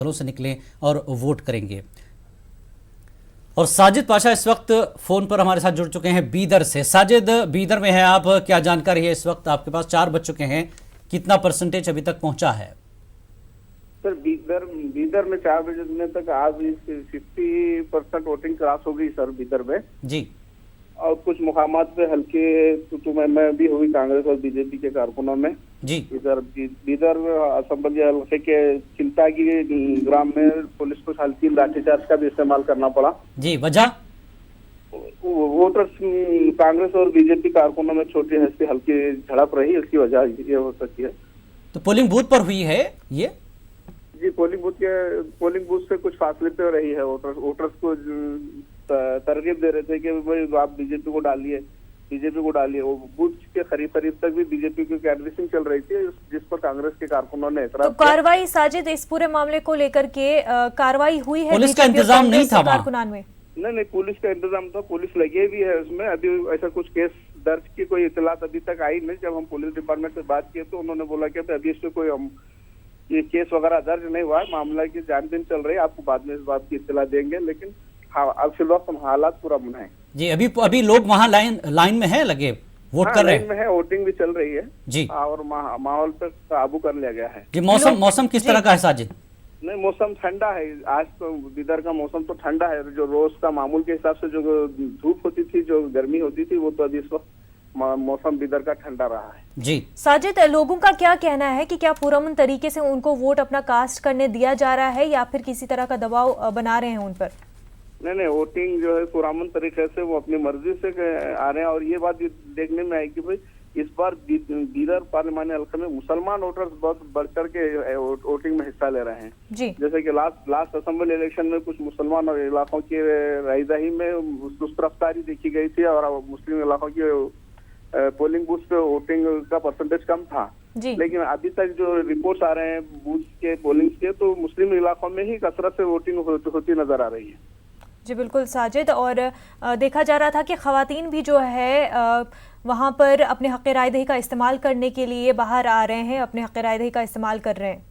घरों से निकलें और वोट करेंगे। और साजिद पाशा इस वक्त फोन पर हमारे साथ जुड़ चुके हैं बीदर से। साजिद, बीदर में है आप, क्या जानकारी है? इस वक्त आपके पास 4 बज चुके हैं, कितना परसेंटेज अभी तक पहुंचा है? सर बीदर में 4 बजे तक आज 50% वोटिंग क्रॉस हो गई सर बीदर में जी। और कुछ मुकामात पे हल्के में भी हुई कांग्रेस और बीजेपी के कारकुनों में जी। इधर बीदर असम्बली हल्के के चिंतागी ग्राम में पुलिस को हल्की लाठीचार्ज का भी इस्तेमाल करना पड़ा जी। वजह? वोटर्स कांग्रेस और बीजेपी कारकुनों में छोटी हंसी हल्की झड़प रही, इसकी वजह ये हो सकती है। तो पोलिंग बूथ पर हुई है ये? जी, पोलिंग बूथ से कुछ फासले पे रही है। वोटर्स को तरगीब दे रहे थे कि भाई आप बीजेपी को डालिए। वो बूथ के करीब तक भी बीजेपी की कैनवसिंग चल रही थी, जिस पर कांग्रेस के कारकुनों ने एतराज तो कार्रवाई साजिद इस पूरे मामले को लेकर के कार्रवाई हुई है? पुलिस का इंतजाम नहीं था कारकुनान में? नहीं, पुलिस का इंतजाम था, पुलिस लगे भी है उसमें। अभी ऐसा कुछ केस दर्ज की कोई इतलात अभी तक आई नहीं। जब हम पुलिस डिपार्टमेंट से बात किए तो उन्होंने बोला कि अभी इसमें कोई ये केस वगैरह दर्ज नहीं हुआ है, मामला की जांच चल रही है, आपको बाद में इस बात की इत्तला देंगे। लेकिन हाँ, अब फिलहाल हम हालात पूरा बनाए जी। अभी लोग वहाँ लाइन में है लगे, वोट कर रहे हैं? वोटिंग भी चल रही है जी। और माहौल पर काबू कर लिया गया है जी। मौसम किस तरह का है साजिद? नहीं, मौसम ठंडा है आज तो। बीदर का मौसम तो ठंडा है, जो रोज का मामूल के हिसाब से जो धूप होती थी, जो गर्मी होती थी, वो तो अभी इस वक्त मौसम बीदर का ठंडा रहा है। जी। साजिद, लोगों का क्या कहना है कि क्या पुरअमन तरीके से उनको वोट अपना कास्ट करने दिया जा रहा है या फिर किसी तरह का दबाव बना रहे हैं उन पर? नहीं, वोटिंग जो है पुरअमन तरीके से वो अपनी मर्जी से आ रहे हैं। और ये बात देखने में आई कि भाई इस बार बीदर पार्लिमानी हल्के में मुसलमान वोटर्स बहुत बढ़ चढ़ के वोटिंग में हिस्सा ले रहे हैं जी। जैसे कि लास्ट असेंबली इलेक्शन में कुछ मुसलमान इलाकों की रायदही में सुस्त रफ्तारी देखी गई थी और मुस्लिम इलाकों की पोलिंग बूथ पे वोटिंग का परसेंटेज कम था। लेकिन अभी तक जो रिपोर्ट्स आ रहे हैं बूथ के पोलिंग के, तो मुस्लिम इलाकों में ही कसरत से वोटिंग होती नजर आ रही है। जी बिल्कुल साजिद, और देखा जा रहा था कि ख़वातीन भी जो है वहाँ पर अपने हक़ राय दही का इस्तेमाल करने के लिए बाहर आ रहे हैं, अपने हक़ राय दही का इस्तेमाल कर रहे हैं।